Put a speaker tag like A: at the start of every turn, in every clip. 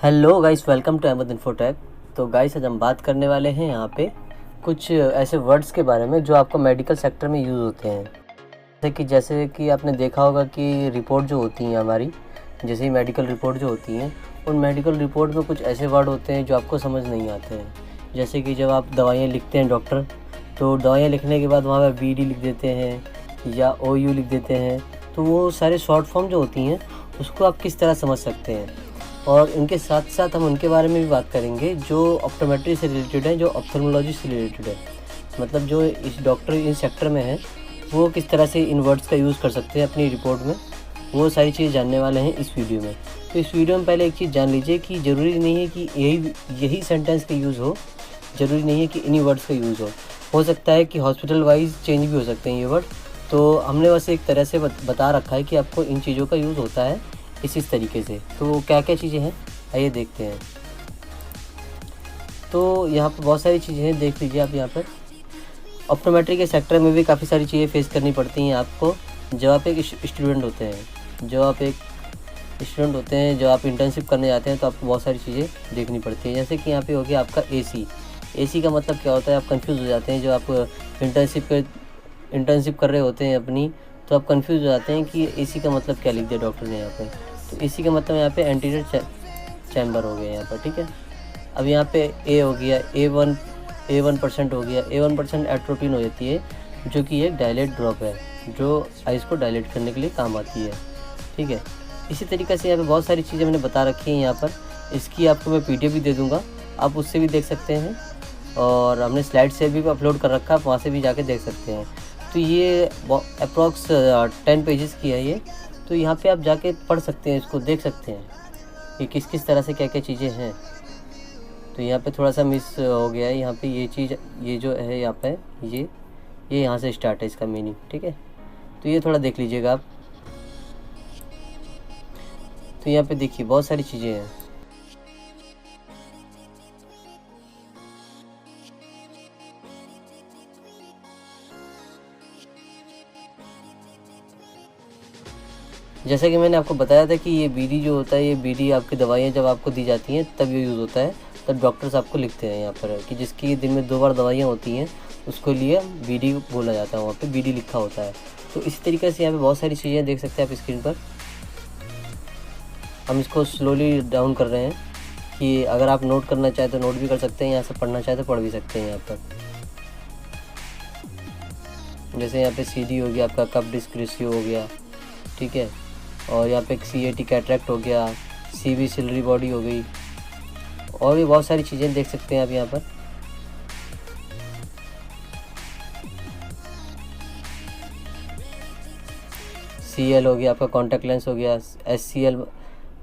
A: Hello guys, welcome to Ahmad Infotech. तो guys, आज हम बात करने वाले हैं यहाँ पे कुछ ऐसे वर्ड्स के बारे में जो आपको मेडिकल सेक्टर में यूज़ होते हैं। जैसे कि आपने देखा होगा कि रिपोर्ट जो होती हैं हमारी, जैसे ही मेडिकल रिपोर्ट जो होती हैं, उन मेडिकल रिपोर्ट में कुछ ऐसे वर्ड होते हैं जो आपको समझ नहीं आते हैं। जैसे कि जब आप दवाइयाँ लिखते हैं डॉक्टर, तो दवाइयाँ लिखने के बाद वहाँ पर BD लिख देते हैं या OU लिख देते हैं। तो वो सारे शॉर्ट फॉर्म जो होती हैं उसको आप किस तरह समझ सकते हैं। और इनके साथ साथ हम उनके बारे में भी बात करेंगे जो ऑप्टोमेट्री से रिलेटेड है, जो ऑप्थेल्मोलॉजी से रिलेटेड है। मतलब जो इस डॉक्टर इस सेक्टर में है वो किस तरह से इन वर्ड्स का यूज़ कर सकते हैं अपनी रिपोर्ट में, वो सारी चीज़ जानने वाले हैं इस वीडियो में। तो इस वीडियो में पहले एक चीज़ जान लीजिए कि ज़रूरी नहीं है कि यही सेंटेंस का यूज़ हो, ज़रूरी नहीं है कि इन्हीं वर्ड्स का यूज़ हो सकता है कि हॉस्पिटल वाइज चेंज भी हो सकते हैं ये वर्ड। तो हमने बस एक तरह से बता रखा है कि आपको इन चीज़ों का यूज़ होता है इस तरीके से। तो क्या क्या चीज़ें हैं आइए देखते हैं। तो यहाँ पर बहुत सारी चीज़ें हैं, देख लीजिए आप। यहाँ पर ऑप्टोमेट्री के सेक्टर में भी काफ़ी सारी चीज़ें फेस करनी पड़ती हैं आपको जब आप एक स्टूडेंट होते हैं। जब आप इंटर्नशिप करने जाते हैं तो आपको बहुत सारी चीज़ें देखनी पड़ती हैं। जैसे कि यहाँ पे हो गया आपका AC का मतलब क्या होता है, आप कंफ्यूज हो जाते हैं। जो आप इंटर्नशिप कर रहे होते हैं अपनी, तो आप कंफ्यूज हो जाते हैं कि AC का मतलब क्या लिख दिया डॉक्टर ने यहाँ पे। तो AC का मतलब यहाँ पे एंटीरियर चैम्बर हो गया यहाँ पर, ठीक है। अब यहाँ पे A हो गया, A1% हो गया। A1% एट्रोपिन हो जाती है, जो कि एक डायलेट ड्रॉप है जो आइज़ को डायलेट करने के लिए काम आती है, ठीक है। इसी तरीके से यहाँ पे बहुत सारी चीज़ें मैंने बता रखी हैं यहाँ पर। इसकी आपको मैं PDF भी दे दूँगा, आप उससे भी देख सकते हैं। और हमने स्लाइड से भी अपलोड कर रखा है, आप वहाँ से भी जाके देख सकते हैं। तो ये अप्रॉक्स 10 पेजेस की है ये। तो यहाँ पे आप जाके पढ़ सकते हैं, इसको देख सकते हैं कि किस किस तरह से क्या क्या चीज़ें हैं। तो यहाँ पे थोड़ा सा मिस हो गया है। यहाँ पे ये चीज़, ये जो है यहाँ पे ये यहाँ से स्टार्ट है इसका मीनिंग, ठीक है। तो ये थोड़ा देख लीजिएगा आप। तो यहाँ पे देखिए बहुत सारी चीज़ें हैं। जैसा कि मैंने आपको बताया था कि ये BD जो होता है, ये BD आपकी दवाइयाँ जब आपको दी जाती हैं तब ये यूज़ होता है। तब डॉक्टर्स आपको लिखते हैं यहाँ पर कि जिसकी दिन में 2 बार दवाइयाँ होती हैं उसको लिए BD बोला जाता है, वहाँ पे BD लिखा होता है। तो इसी तरीके से यहाँ पे बहुत सारी चीज़ें देख सकते हैं आप स्क्रीन पर। हम इसको स्लोली डाउन कर रहे हैं कि अगर आप नोट करना चाहें तो नोट भी कर सकते हैं, यहाँ से पढ़ना चाहें तो पढ़ भी सकते हैं यहाँ पर। जैसे यहाँ पे CD हो गया, आपका कप डिस्क रेशियो हो गया, ठीक है। और यहाँ पे CAT कैटरेक्ट हो गया, CV सिलरी बॉडी हो गई, और भी बहुत सारी चीज़ें देख सकते हैं आप यहाँ पर। CL हो गया आपका कॉन्टैक्ट लेंस हो गया, SCL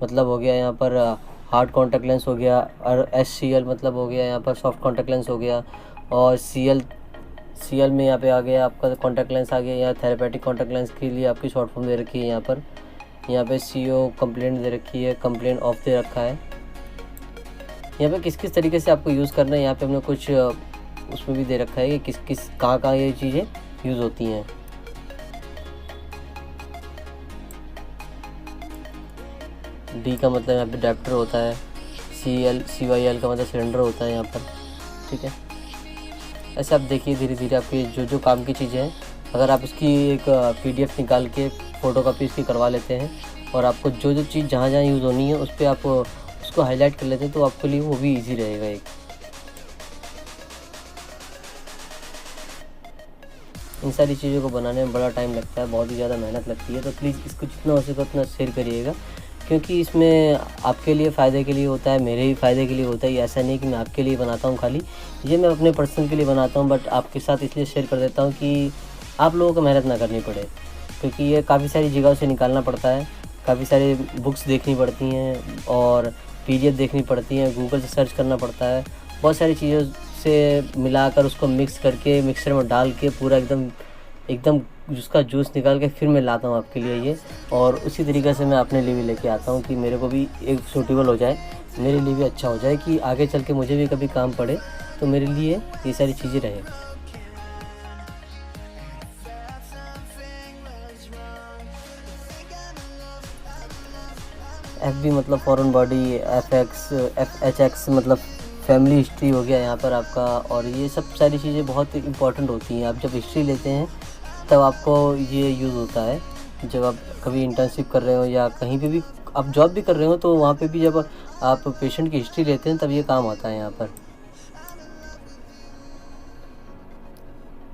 A: मतलब हो गया यहाँ पर हार्ड कॉन्टैक्ट लेंस हो गया, और SCL मतलब हो गया यहाँ पर सॉफ्ट कॉन्टैक्ट लेंस हो गया। और CL में यहाँ पे आ गया आपका कॉन्टैक्ट लेंस आ गया। यहाँ थेरेपेटिक कॉन्टैक्ट लेंस के लिए आपकी शॉर्ट फॉर्म दे रखी है यहाँ पर। यहाँ पे CO कंप्लेंट दे रखी है, कंप्लेंट ऑफ दे रखा है। यहाँ पे किस किस तरीके से आपको यूज़ करना है यहाँ पे हमने कुछ उसमें भी दे रखा है कि किस कहाँ ये चीज़ें यूज़ होती हैं। D का मतलब यहाँ पे डायप्टर होता है। CYL का मतलब सिलेंडर होता है यहाँ पर, ठीक है। ऐसे आप देखिए धीरे धीरे आपकी जो काम की चीज़ें हैं, अगर आप इसकी एक PDF निकाल के फ़ोटोकॉपी इसकी करवा लेते हैं और आपको जो चीज़ जहाँ यूज़ होनी है उस पर आप उसको हाईलाइट कर लेते हैं तो आपके लिए वो भी ईजी रहेगा एक। इन सारी चीज़ों को बनाने में बड़ा टाइम लगता है, बहुत ही ज़्यादा मेहनत लगती है। तो प्लीज़ इसको जितना हो सके उतना शेयर करिएगा, क्योंकि इसमें आपके लिए फ़ायदे के लिए होता है, मेरे ही फ़ायदे के लिए होता है। ये ऐसा नहीं कि मैं आपके लिए बनाता हूँ खाली, ये मैं अपने पर्सन के लिए बनाता हूँ, बट आपके साथ इसलिए शेयर कर देता हूँ कि आप लोगों को मेहनत ना करनी पड़े। क्योंकि ये काफ़ी सारी जगहों से निकालना पड़ता है, काफ़ी सारी बुक्स देखनी पड़ती हैं और PDF देखनी पड़ती हैं, गूगल से सर्च करना पड़ता है, बहुत सारी चीज़ों से मिलाकर उसको मिक्स करके मिक्सर में डाल के पूरा एकदम उसका जूस निकाल के फिर मैं लाता हूँ आपके लिए ये। और उसी तरीके से मैं अपने लिए भी लेके आता हूँ कि मेरे को भी एक सूटेबल हो जाए, मेरे लिए भी अच्छा हो जाए, कि आगे चल के मुझे भी कभी काम पड़े तो मेरे लिए ये सारी चीज़ें रहे। FB मतलब फॉरेन बॉडी, FHX मतलब फैमिली हिस्ट्री हो गया यहाँ पर आपका। और ये सब सारी चीज़ें बहुत इंपॉर्टेंट होती हैं। आप जब हिस्ट्री लेते हैं तब आपको ये यूज़ होता है। जब आप कभी इंटर्नशिप कर रहे हो या कहीं पे भी आप जॉब भी कर रहे हो तो वहाँ पे भी जब आप पेशेंट की हिस्ट्री लेते हैं तब ये काम आता है यहाँ पर।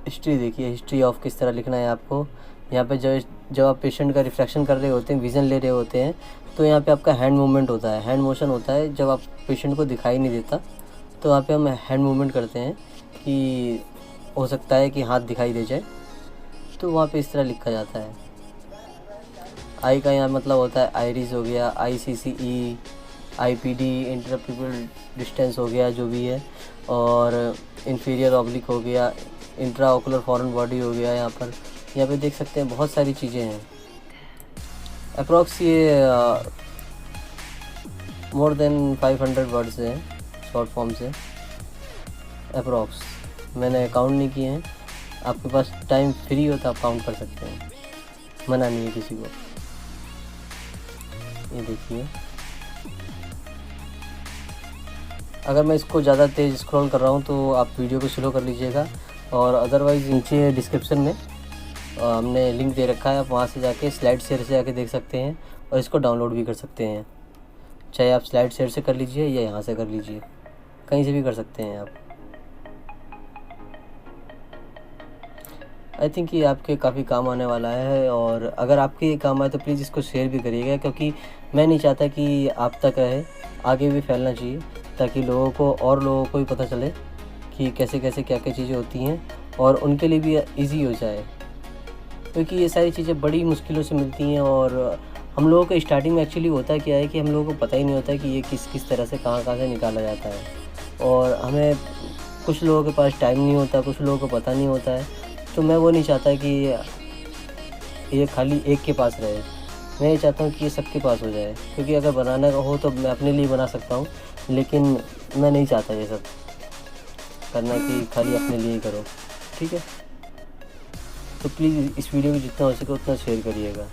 A: हिस्ट्री देखिए, हिस्ट्री ऑफ किस तरह लिखना है आपको। यहाँ पे जब आप पेशेंट का रिफ्लेक्शन कर रहे होते हैं, विज़न ले रहे होते हैं, तो यहाँ पे आपका हैंड मूवमेंट होता है, हैंड मोशन होता है। जब आप पेशेंट को दिखाई नहीं देता तो वहाँ पे हम हैंड मूवमेंट करते हैं कि हो सकता है कि हाथ दिखाई दे जाए, तो वहाँ पे इस तरह लिखा जाता है। आई का यहाँ मतलब होता है आइरिस हो गया, ICCE, IPD इंटरपिपल डिस्टेंस हो गया जो भी है, और इंफीरियर ऑब्लिक हो गया, इंट्रा ओकुलर फॉरेन बॉडी हो गया। यहाँ पे देख सकते हैं बहुत सारी चीज़ें हैं। अप्रॉक्स ये मोर देन 500 वर्ड्स हैं शॉर्ट फॉर्म से अप्रॉक्स। मैंने काउंट नहीं किए हैं, आपके पास टाइम फ्री हो तो आप काउंट कर सकते हैं, मना नहीं है किसी को। ये देखिए, अगर मैं इसको ज़्यादा तेज़ स्क्रॉल कर रहा हूँ तो आप वीडियो को स्लो कर लीजिएगा, और अदरवाइज़ नीचे डिस्क्रिप्शन में हमने लिंक दे रखा है, आप वहाँ से जाके स्लाइड शेयर से जाके देख सकते हैं और इसको डाउनलोड भी कर सकते हैं। चाहे आप स्लाइड शेयर से कर लीजिए या यहाँ से कर लीजिए, कहीं से भी कर सकते हैं आप। आई थिंक ये आपके काफ़ी काम आने वाला है, और अगर आपके ये काम आए तो प्लीज़ इसको शेयर भी करिएगा, क्योंकि मैं नहीं चाहता कि आप तक रहे, आगे भी फैलना चाहिए, ताकि लोगों को और लोगों को भी पता चले कि कैसे कैसे क्या क्या चीज़ें होती हैं, और उनके लिए भी ईजी हो जाए। क्योंकि ये सारी चीज़ें बड़ी मुश्किलों से मिलती हैं, और हम लोगों को स्टार्टिंग में एक्चुअली होता क्या है कि हम लोगों को पता ही नहीं होता कि ये किस तरह से कहाँ से निकाला जाता है, और हमें कुछ लोगों के पास टाइम नहीं होता, कुछ लोगों को पता नहीं होता है। तो मैं वो नहीं चाहता कि ये खाली एक के पास रहे, मैं ये चाहता हूँ कि ये सबके पास हो जाए। क्योंकि अगर बनाना हो तो मैं अपने लिए बना सकता हूँ, लेकिन मैं नहीं चाहता ये सब करना कि खाली अपने लिए ही करो, ठीक है। तो प्लीज़ इस वीडियो को जितना हो सके उतना शेयर करिएगा।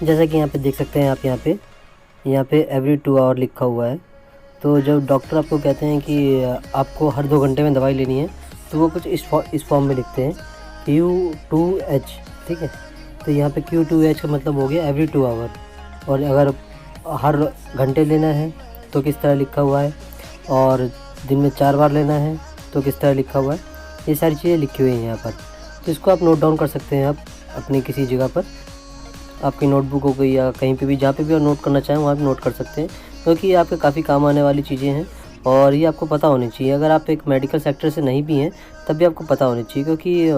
A: जैसा कि यहाँ पे देख सकते हैं आप, यहाँ पे एवरी 2 आवर लिखा हुआ है। तो जब डॉक्टर आपको कहते हैं कि आपको हर 2 घंटे में दवाई लेनी है, तो वो कुछ इस फॉर्म में लिखते हैं Q2H, ठीक है। तो यहाँ पे Q2H का मतलब हो गया एवरी 2 आवर। और अगर हर घंटे लेना है तो किस तरह लिखा हुआ है, और दिन में 4 बार लेना है तो किस तरह लिखा हुआ है, ये सारी चीज़ें लिखी हुई हैं यहाँ पर। तो इसको आप नोट डाउन कर सकते हैं, आप अपनी किसी जगह पर, आपकी नोटबुक हो गई या कहीं पे भी, जहाँ पे भी आप नोट करना चाहें वहाँ पे नोट कर सकते हैं, क्योंकि ये आपके काफ़ी काम आने वाली चीज़ें हैं, और ये आपको पता होनी चाहिए। अगर आप एक मेडिकल सेक्टर से नहीं भी हैं तब भी आपको पता होनी चाहिए, क्योंकि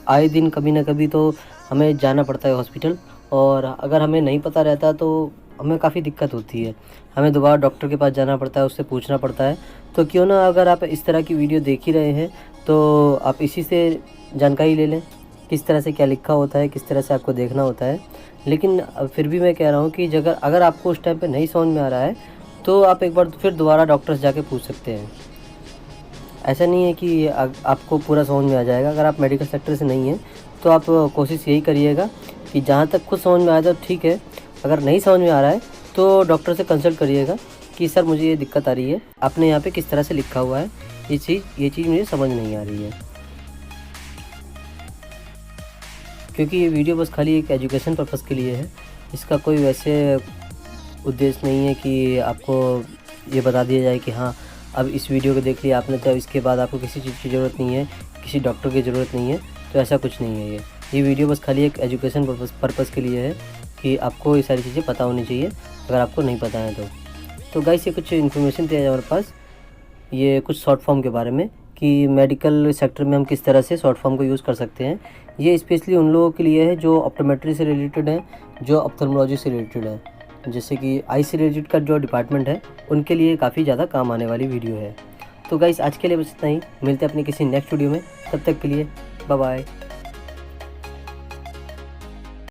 A: आए दिन कभी ना कभी तो हमें जाना पड़ता है हॉस्पिटल, और अगर हमें नहीं पता रहता तो हमें काफ़ी दिक्कत होती है, हमें दोबारा डॉक्टर के पास जाना पड़ता है, उससे पूछना पड़ता है। तो क्यों ना, अगर आप इस तरह की वीडियो देख ही रहे हैं तो आप इसी से जानकारी ले लें, किस तरह से क्या लिखा होता है, किस तरह से आपको देखना होता है। लेकिन फिर भी मैं कह रहा हूँ कि अगर आपको उस टाइम पे नहीं समझ में आ रहा है तो आप एक बार फिर दोबारा डॉक्टर से जाके पूछ सकते हैं। ऐसा नहीं है कि आपको पूरा समझ में आ जाएगा। अगर आप मेडिकल सेक्टर से नहीं हैं तो आप कोशिश यही करिएगा कि जहाँ तक खुद समझ में आ जाए ठीक है, अगर नहीं समझ में आ रहा है तो डॉक्टर से कंसल्ट करिएगा कि सर मुझे ये दिक्कत आ रही है, आपने यहाँ पे किस तरह से लिखा हुआ है, ये चीज़ मुझे समझ नहीं आ रही है। क्योंकि ये वीडियो बस खाली एक एजुकेशन पर्पज़ के लिए है, इसका कोई वैसे उद्देश्य नहीं है कि आपको ये बता दिया जाए कि हाँ अब इस वीडियो को देख लिया आपने तो इसके बाद आपको किसी चीज़ की ज़रूरत नहीं है, किसी डॉक्टर की ज़रूरत नहीं है। तो ऐसा कुछ नहीं है। ये वीडियो बस खाली एक एजुकेशन पर्पज़ के लिए है कि आपको ये सारी चीज़ें पता होनी चाहिए, अगर आपको नहीं पता है तो गाइस ये कुछ इन्फॉर्मेशन थी हमारे पास, ये कुछ शॉर्ट फॉर्म के बारे में कि मेडिकल सेक्टर में हम किस तरह से शॉर्ट फॉर्म को यूज़ कर सकते हैं। ये स्पेशली उन लोगों के लिए है जो ऑप्टोमेट्री से रिलेटेड है, जो ऑप्थेल्मोलॉजी से रिलेटेड है, जैसे कि आई से रिलेटेड का जो डिपार्टमेंट है उनके लिए काफ़ी ज़्यादा काम आने वाली वीडियो है। तो गाइस आज के लिए बस इतना ही, मिलते हैं अपने किसी नेक्स्ट वीडियो में, तब तक के लिए बाय बाय।